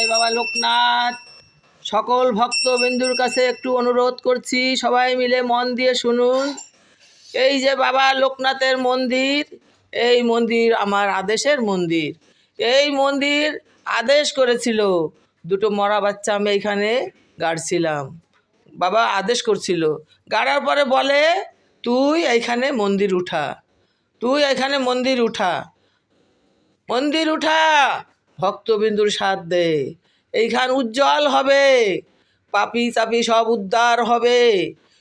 জয় বাবা লোকনাথ। সকল ভক্তবিন্দুর কাছে একটু অনুরোধ করছি, সবাই মিলে মন দিয়ে শুনুন। এই যে বাবা লোকনাথের মন্দির, এই মন্দির আমার আদেশের মন্দির। এই মন্দির আদেশ করেছিল, দুটো মরা বাচ্চা আমি এইখানে গাড়ছিলাম। বাবা আদেশ করছিল, গাড়ার পরে বলে তুই এইখানে মন্দির উঠা, তুই এখানে মন্দির উঠা, মন্দির উঠা। ভক্তবিন্দুর সাথ দে, এইখান উজ্জ্বল হবে, পাপি চাপি সব উদ্ধার হবে,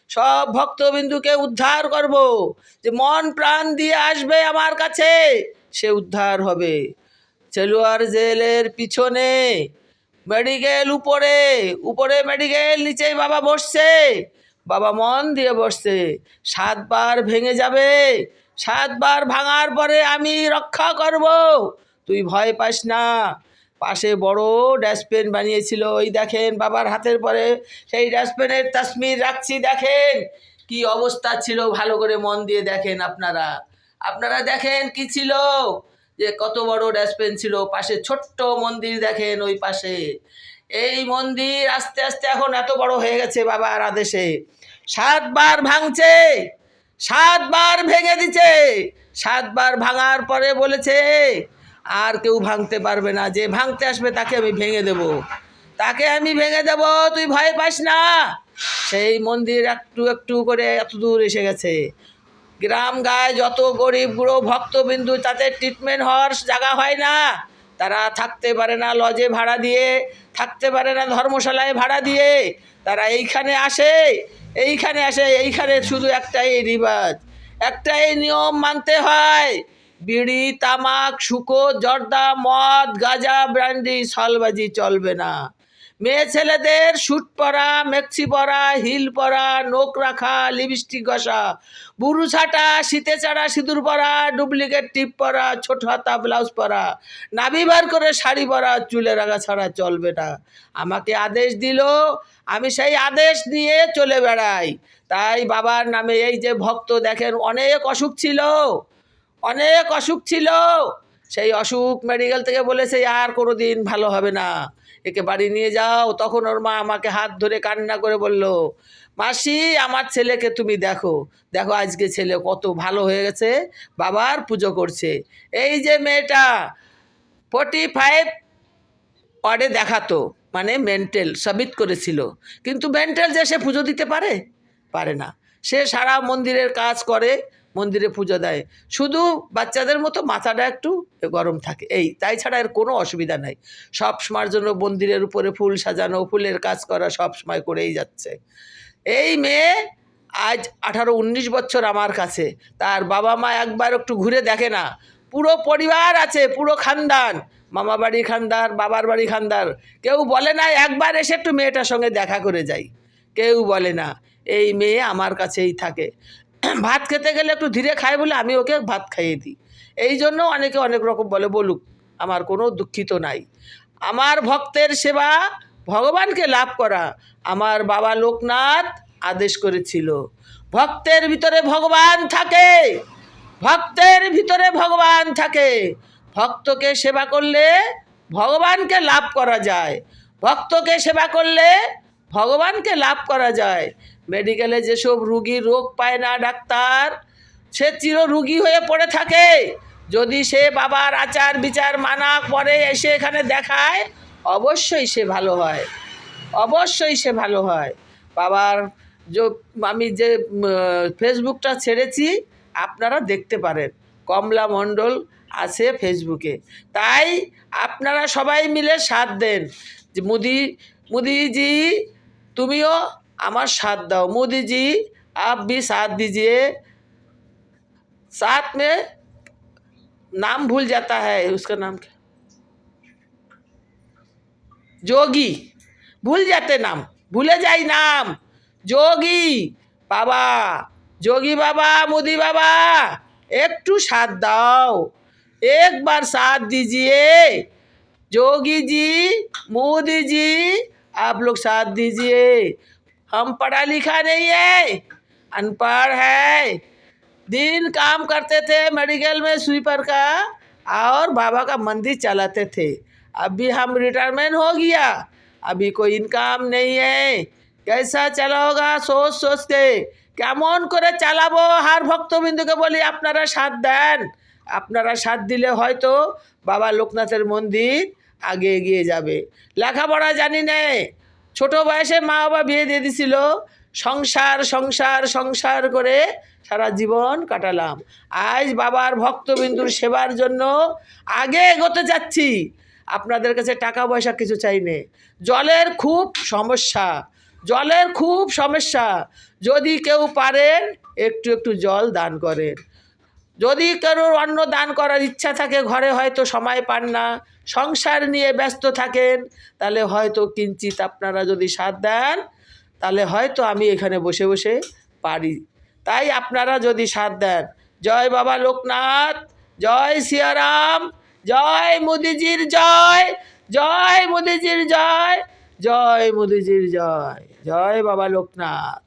সব ভক্তবিন্দুকে উদ্ধার করব। যে মন প্রাণ দিয়ে আসবে আমার কাছে সে উদ্ধার হবে। চেলুয়ার জেলের পিছনে মেডিকেল, উপরে উপরে মেডিকেল, নিচেই বাবা বসছে। বাবা মন দিয়ে বসছে। 7 বার ভেঙে যাবে, 7 বার ভাঙার পরে আমি রক্ষা করব, তুই ভয় পাস না। পাশে বড় ডাস্টবিন বানিয়েছিল, ওই দেখেন বাবার হাতের পরে সেই ডাস্টবিনের তসবির রাখছি। দেখেন কি অবস্থা ছিল, ভালো করে মন দিয়ে দেখেন। আপনারা দেখেন কি ছিল, যে কত বড় ডাস্টবিন ছিল। পাশে ছোট্ট মন্দির দেখেন ওই পাশে। এই মন্দির আস্তে আস্তে এখন এত বড় হয়ে গেছে বাবার আদেশে। 7 বার ভাঙছে, 7 বার ভেঙে দিচ্ছে। 7 বার ভাঙার পরে বলেছে আর কেউ ভাঙতে পারবে না, যে ভাঙতে আসবে তাকে আমি ভেঙে দেব, তাকে আমি ভেঙে দেব, তুই ভয় পাস না। সেই মন্দির একটু একটু করে এত দূর এসে গেছে। গ্রাম গায়ে যত গরিব বুড়ো ভক্তবিন্দু, তাদের ট্রিটমেন্ট হওয়ার জায়গা হয় না, তারা থাকতে পারে না লজে ভাড়া দিয়ে, থাকতে পারে না ধর্মশালায় ভাড়া দিয়ে, তারা এইখানে আসে। এইখানে শুধু একটাই রিবাজ, একটাই নিয়ম মানতে হয়। বিড়ি, তামাক, শুকো, জর্দা, মদ, গাঁজা, ব্র্যান্ডি, সলবাজি চলবে না। মেয়ে ছেলেদের স্যুট পরা, মেক্সি পরা, হিল পরা, নোক রাখা, লিপস্টিক ঘষা, বুরু ছাটা, শীতে চাড়া সিঁদুর পরা, ডুপ্লিকেট টিপ পরা, ছোট হাতা ব্লাউজ পরা, নাভি বার করে শাড়ি পরা, চুলে রাখা ছাড়া চলবে না। আমাকে আদেশ দিল, আমি সেই আদেশ নিয়ে চলে বেড়াই। তাই বাবার নামে এই যে ভক্ত দেখেন, অনেক অসুখ ছিল, অনেক অসুখ ছিল। সেই অসুখ মেডিকেল থেকে বলেছে আর কোনো দিন ভালো হবে না, একে বাড়ি নিয়ে যাও। তখন ওর মা আমাকে হাত ধরে কান্না করে বলল, মাসি আমার ছেলেকে তুমি দেখো, দেখো আজকে ছেলে কত ভালো হয়ে গেছে, বাবার পুজো করছে। এই যে মেয়েটা 45 ওয়ার্ডে দেখাতো, মানে মেন্টাল সাবমিট করেছিল, কিন্তু মেন্টাল যে সে পুজো দিতে পারে, পারে না। সে সারা মন্দিরের কাজ করে, মন্দিরে পুজো দেয়, শুধু বাচ্চাদের মতো মাথাটা একটু গরম থাকে, এই তাই ছাড়া এর কোনো অসুবিধা নাই। সব সময়ের জন্য মন্দিরের উপরে ফুল সাজানো, ফুলের কাজ করা সব সময় করেই যাচ্ছে। এই মেয়ে আজ 18-19 বছর আমার কাছে। তার বাবা মা একবার একটু ঘুরে দেখে না, পুরো পরিবার আছে, পুরো খানদান, মামা বাড়ির খানদার, বাবার বাড়ি খানদার, কেউ বলে না একবার এসে একটু মেয়েটার সঙ্গে দেখা করে যাই, কেউ বলে না। এই মেয়ে আমার কাছেই থাকে। ভাত খেতে গেলে একটু ধীরে খায় বলে আমি ওকে ভাত খাইয়ে দিই। এই জন্য অনেকে অনেক রকম বলে, বলুক, আমার কোনো দুঃখিত নাই। আমার ভক্তের সেবা ভগবানকে লাভ করা আমার বাবা লোকনাথ আদেশ করেছিল। ভক্তের ভিতরে ভগবান থাকে, ভক্তের ভিতরে ভগবান থাকে। ভক্তকে সেবা করলে ভগবানকে লাভ করা যায়, ভক্তকে সেবা করলে ভগবানকে লাভ করা যায়। মেডিকেলে যেসব রুগী রোগ পায় না ডাক্তার, সে চির রুগী হয়ে পড়ে থাকে। যদি সে বাবার আচার বিচার মানা করে এসে এখানে দেখায়, অবশ্যই সে ভালো হয়, অবশ্যই সে ভালো হয়। বাবার আমি যে ফেসবুকটা ছেড়েছি আপনারা দেখতে পারেন, কমলা মণ্ডল আছে ফেসবুকে। তাই আপনারা সবাই মিলে সাথ দেন। যে মোদিজি তুমিও আমার साथ दाओ, मोदी जी आप भी साथ दीजिए। साथ में नाम भूल जाता है, उसका नाम क्या, जोगी, भूल जाते नाम, भूले जाई नाम, जोगी बाबा, जोगी बाबा, मोदी बाबा একটু साथ दाओ, एक बार साथ दीजिए। जोगी जी, मोदी जी आप लोग साथ दीजिए। हम पढ़ा लिखा नहीं है, अनपढ़ है। दिन काम करते थे मेडिकल में स्वीपर का, और बाबा का मंदिर चलाते थे। अभी हम रिटायरमेंट हो गया, अभी कोई इनकाम नहीं है, कैसा चलाओगा सोच सोचते কেমন করে চালাবো। হার ভক্তবিন্দুকে বলি আপনারা সাথ দেন, আপনারা সাথ দিলে হয়তো বাবা লোকনাথের মন্দির আগে এগিয়ে যাবে। লেখাপড়া জানি না, ছোট বয়সে মা বাবা বিয়ে দিয়ে দিছিল, সংসার সংসার সংসার করে সারা জীবন কাটালাম। আজ বাবার ভক্তবিন্দুর সেবার জন্য আগে এগোতে যাচ্ছি। আপনাদের কাছে টাকা পয়সা কিছু চাই নে, জলের খুব সমস্যা, জলের খুব সমস্যা। যদি কেউ পারেন একটু একটু জল দান করেন। যদি কারোর অন্ন দান করার ইচ্ছা থাকে, ঘরে হয়তো সময় পান না, সংসার নিয়ে ব্যস্ত থাকেন, তাহলে হয়তো কিঞ্চিত আপনারা যদি সাথ দেন, তাহলে হয়তো আমি এখানে বসে বসে পারি। তাই আপনারা যদি সাথ দেন। জয় বাবা লোকনাথ, জয় সিয়ারাম, জয় মোদিজির জয়, জয় মোদিজির জয়, জয় মোদিজির জয়, জয় বাবা লোকনাথ।